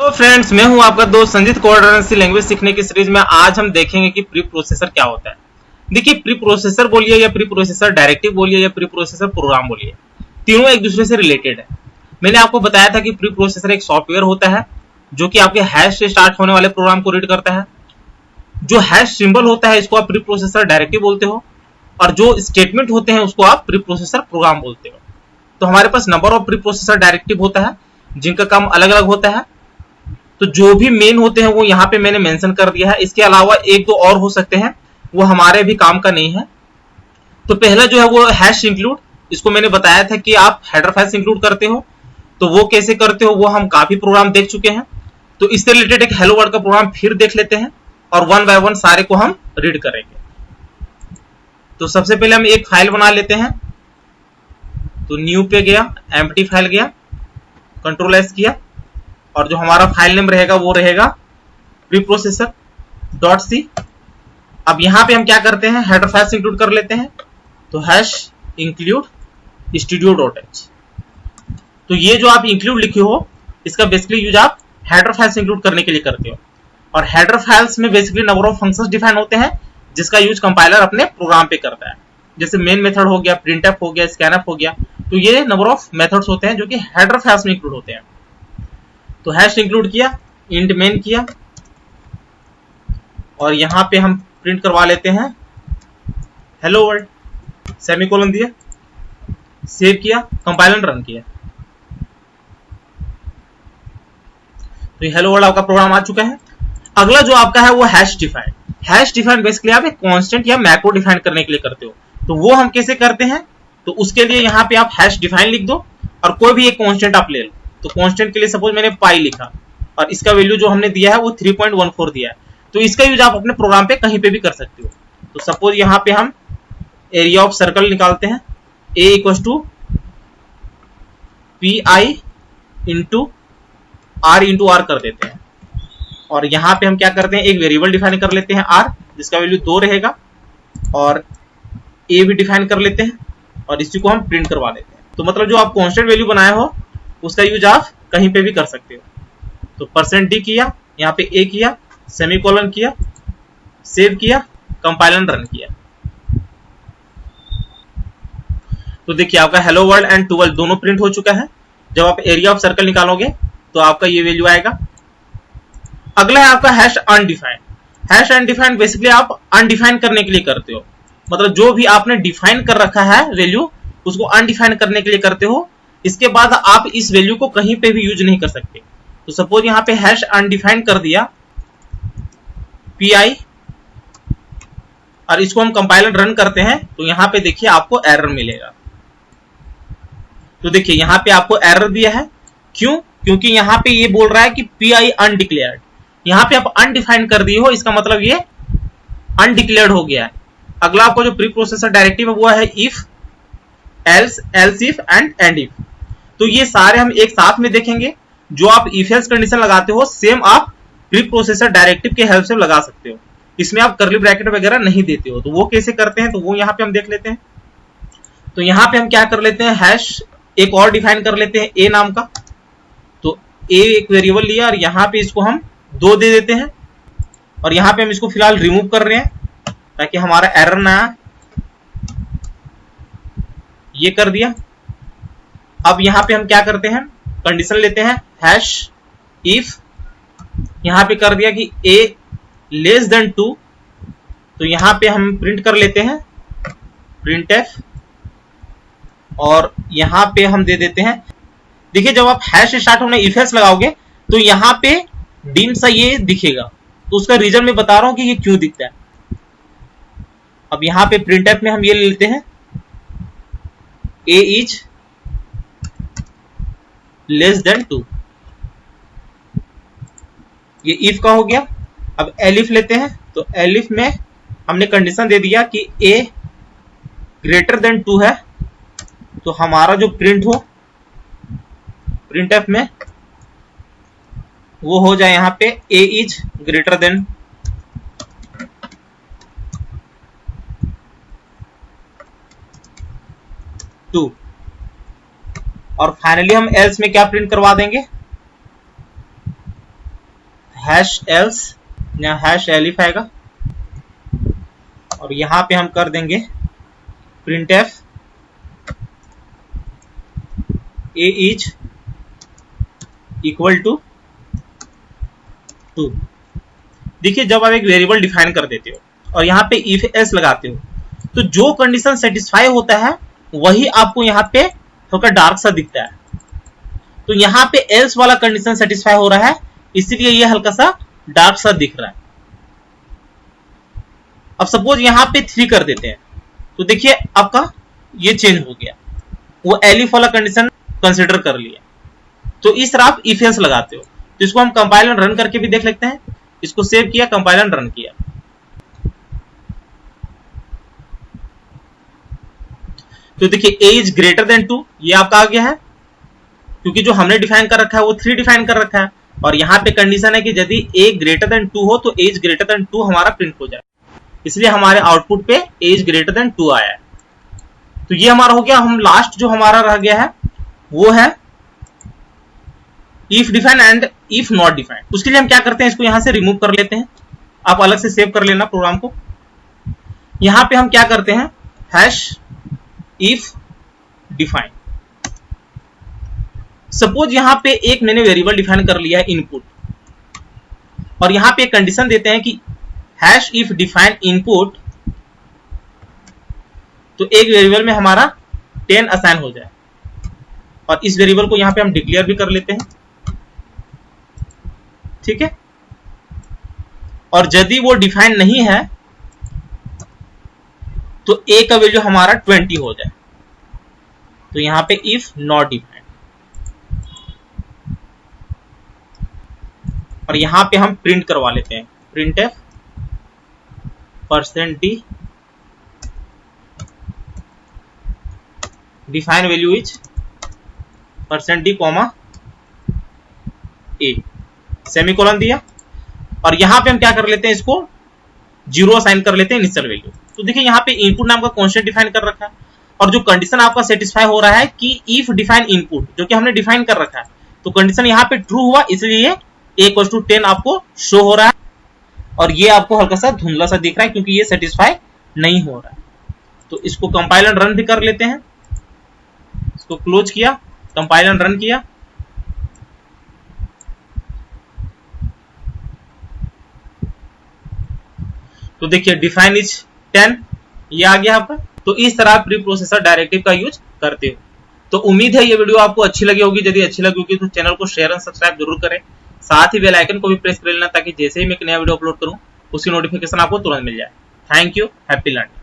Hello friends, मैं हूं आपका दोस्त संजीत कोऑर्डिनेशन लैंग्वेज सीखने की सीरीज में। आज हम देखेंगे कि प्री प्रोसेसर क्या होता है। देखिए, प्री प्रोसेसर बोलिए या प्री प्रोसेसर डायरेक्टिव बोलिए या प्री प्रोसेसर प्रोग्राम बोलिए, तीनों एक दूसरे से रिलेटेड है। मैंने आपको बताया था कि प्री प्रोसेसर एक सॉफ्टवेयर होता है जो कि आपके हैश से स्टार्ट होने वाले प्रोग्राम को रीड करता है। जो हैश सिंबल होता है इसको आप प्री प्रोसेसर डायरेक्टिव बोलते हो, और जो स्टेटमेंट होते हैं उसको आप प्री प्रोसेसर प्रोग्राम बोलते हो। तो हमारे पास number of preprocessor directive होता है जिनका काम अलग अलग होता है। तो जो भी मेन होते हैं वो यहाँ पे मैंने मेंशन कर दिया है। इसके अलावा एक दो और हो सकते हैं, वो हमारे भी काम का नहीं है। तो पहला जो है वो हैश इंक्लूड, इसको मैंने बताया था कि आप हेडर फाइल्स इंक्लूड करते हो। तो वो कैसे करते हो वो हम काफी प्रोग्राम देख चुके हैं। तो इससे रिलेटेड एक हेलो वर्ल्ड का प्रोग्राम फिर देख लेते हैं और वन बाय वन सारे को हम रीड करेंगे। तो सबसे पहले हम एक फाइल बना लेते हैं। तो न्यू पे गया, एम्प्टी फाइल गया, कंट्रोल एस किया, और जो हमारा फाइल नेम रहेगा वो रहेगा प्रीप्रोसेसर डॉट सी। अब यहां पे हम क्या करते हैं, हेडर फाइल्स इंक्लूड कर लेते हैं। तो hash include studio dot H. तो ये जो आप इंक्लूड लिखे हो इसका बेसिकली यूज आप हेडर फाइल्स इंक्लूड करने के लिए करते हो। और हेडर फाइल्स में basically number of functions define होते हैं जिसका यूज कंपाइलर अपने प्रोग्राम पे करता है। जैसे मेन मेथड हो गया, प्रिंटफ हो गया, स्कैनफ हो गया। तो ये नंबर ऑफ मेथड्स होते हैं जो कि हेडर फाइल्स में इंक्लूड होते हैं। तो हैश इंक्लूड किया, इंट मेन किया, और यहां पे हम प्रिंट करवा लेते हैं हेलो वर्ल्ड, सेमीकोलन दिया, सेव किया, कंपाइलर रन किया। तो ये हेलो वर्ल्ड आपका प्रोग्राम आ चुका है। अगला जो आपका है वो hash define. Hash define basically आप एक कांस्टेंट या मैक्रो डिफाइन करने के लिए करते हो। तो वो हम कैसे करते हैं, तो उसके लिए यहां पे आप हैश डिफाइन लिख दो और कोई भी एक कांस्टेंट आप ले लो। तो कांस्टेंट के लिए सपोज मैंने पाई लिखा और इसका वैल्यू जो हमने दिया है वो 3.14 दिया है। तो इसका यूज आप अपने प्रोग्राम पे कहीं पे भी कर सकते हो। तो सपोज यहां पे हम एरिया ऑफ सर्कल निकालते हैं, a equal to P I into R कर देते हैं। और यहां पे हम क्या करते हैं, एक वेरिएबल डिफाइन कर लेते हैं r, जिसका वैल्यू 2 रहेगा, और a भी डिफाइन कर लेते हैं और इसी को हम प्रिंट करवा देते हैं। तो मतलब जो आप कांस्टेंट वैल्यू बनाए हो उसका यूज आप कहीं पे भी कर सकते हो। तो %d किया, यहाँ पे a किया, सेमीकोलन किया, सेव किया, कंपाइलर रन किया। तो देखिए आपका हेलो वर्ल्ड एंड 12 दोनों प्रिंट हो चुका है। जब आप एरिया ऑफ सर्कल निकालोगे तो आपका ये वैल्यू आएगा। अगला है आपका hash undefined. Hash undefined basically आप अनडिफाइन करने के लिए करते हो। मतलब जो भी आपने डिफाइन कर रखा है वैल्यू उसको अनडिफाइन करने के लिए करते हो। इसके बाद आप इस वैल्यू को कहीं पे भी यूज नहीं कर सकते। तो सपोज यहां पे हैश अनडिफाइंड कर दिया पी आई, और इसको हम कंपाइलर रन करते हैं तो यहां पे देखिए आपको एरर मिलेगा। तो देखिए यहां पे आपको एरर दिया है, क्यों? क्योंकि यहां पे ये बोल रहा है कि पी आई अनडिक्लेयर्ड। यहां पे आप अनडिफाइन कर दिए हो, इसका मतलब ये अनडिक्लेयर्ड हो गया है। अगला आपको जो प्री प्रोसेसर डायरेक्टिव है वो है if, else, else if and if. तो ये सारे हम एक साथ में देखेंगे। जो आप इफ एल्स कंडीशन लगाते हो सेम आप प्री प्रोसेसर डायरेक्टिव के हेल्प से लगा सकते हो। इसमें आप कर्ली ब्रैकेट वगैरह नहीं देते हो। तो वो कैसे करते हैं तो वो यहाँ पे हम देख लेते हैं। तो यहाँ पे हम क्या कर लेते हैं, हैश एक और डिफाइन कर लेते हैं ए नाम का। तो ए एक वेरिएबल लिया और यहाँ पे इसको हम 2 दे देते हैं, और यहाँ पे हम इसको फिलहाल रिमूव कर रहे हैं ताकि हमारा एरर ना आए। ये कर दिया। अब यहां पे हम क्या करते हैं, कंडीशन लेते हैं हैश इफ, यहां पे कर दिया कि a लेस देन 2। तो यहां पे हम प्रिंट कर लेते हैं प्रिंटफ, और यहां पे हम दे देते हैं। देखिए जब आप हैश स्टार्ट होने इफ एल्स लगाओगे तो यहां पे डिम सा ये दिखेगा। तो उसका रीजन मैं बता रहा हूं कि ये क्यों दिखता है। अब यहां पे प्रिंटफ में हम ये ले लेते हैं a इज लेस देन 2। ये इफ का हो गया। अब एलिफ लेते हैं। तो एलिफ में हमने कंडीशन दे दिया कि a ग्रेटर देन 2 है। तो हमारा जो प्रिंट हो प्रिंटफ में वो हो जाए यहां पे a इज ग्रेटर देन 2। और फाइनली हम एल्स में क्या प्रिंट करवा देंगे, हैश एल्स, यहाँ हैश एलिफ आएगा और यहाँ पे हम कर देंगे print F A is equal to 2। देखिए जब आप एक वेरिएबल डिफाइन कर देते हो और यहाँ पे इफ एल्स लगाते हो तो जो कंडीशन सेटिस्फाई होता है वही आपको यहाँ पे थोड़ा डार्क सा दिखता है। तो यहाँ पे एल्स वाला कंडीशन सेटिस्फाई हो रहा है, इसीलिए ये हल्का सा डार्क सा दिख रहा है। अब सपोज यहाँ पे 3 कर देते हैं तो देखिए आपका ये चेंज हो गया, वो एलिफ वाला कंडीशन कंसिडर कर लिया। तो इस तरह आप इफ एल्स लगाते हो। तो इसको हम कंपाइल एंड रन करके भी देख लेते हैं। इसको सेव किया, कंपाइल एंड रन किया, तो देखिए a इज ग्रेटर देन 2 ये आपका आ गया है, क्योंकि जो हमने डिफाइन कर रखा है वो 3 डिफाइन कर रखा है। और यहाँ पे कंडीशन है कि यदि a ग्रेटर देन 2 हो तो a इज ग्रेटर देन 2 हमारा प्रिंट हो जाए, इसलिए हमारे आउटपुट पे a इज ग्रेटर देन 2 आया है। तो ये हमारा हो गया। हम लास्ट जो हमारा रह गया है वो है if define and if not define. उसके लिए हम क्या करते हैं, इसको यहां से रिमूव कर लेते हैं। आप अलग से सेव कर लेना प्रोग्राम को। यहां पे हम क्या करते हैं, हैश इफ डिफाइन। सपोज यहां पे एक मैंने वेरिएबल डिफाइन कर लिया है इनपुट, और यहां पे एक कंडीशन देते हैं कि हैश इफ डिफाइन इनपुट, तो एक वेरिएबल में हमारा 10 असाइन हो जाए। और इस वेरिएबल को यहां पे हम डिक्लेयर भी कर लेते हैं, ठीक है। और यदि वो डिफाइन नहीं है तो a का वैल्यू हमारा 20 हो जाए। तो यहां पे इफ नॉट डिफाइन, और यहां पे हम प्रिंट करवा लेते हैं print F %d define value is %d comma a, semicolon दिया। और यहां पे हम क्या कर लेते हैं, इसको 0 असाइन कर लेते हैं इनिशियल वैल्यू। तो देखिए यहाँ पे इनपुट नाम का कांस्टेंट डिफाइन कर रखा है, और जो कंडीशन आपका सेटिस्फाई हो रहा है कि इफ डिफाइन इनपुट, जो कि हमने डिफाइन कर रखा है, तो कंडीशन यहाँ पे ट्रू हुआ, इसलिए a = 10 आपको शो हो रहा है। और ये आपको हल्का सा धुंधला सा दिख रहा है क्योंकि ये सेटिस्फाई नहीं हो रहा है। तो इसको कंपाइल एंड रन भी कर लेते हैं। इसको क्लोज किया, कंपाइल एंड रन किया, तो देखिए डिफाइन इज 10 ये आ गया आपका। तो इस तरह प्री प्रोसेसर डायरेक्टिव का यूज करते हो। तो उम्मीद है ये वीडियो आपको अच्छी लगी होगी। यदि अच्छी लगी होगी तो चैनल को शेयर एंड सब्सक्राइब जरूर करें। साथ ही बेल आइकन को भी प्रेस कर लेना ताकि जैसे ही मैं एक नया वीडियो अपलोड करूं उसकी नोटिफिकेशन आपको तुरंत मिल जाए। Thank you, happy learning.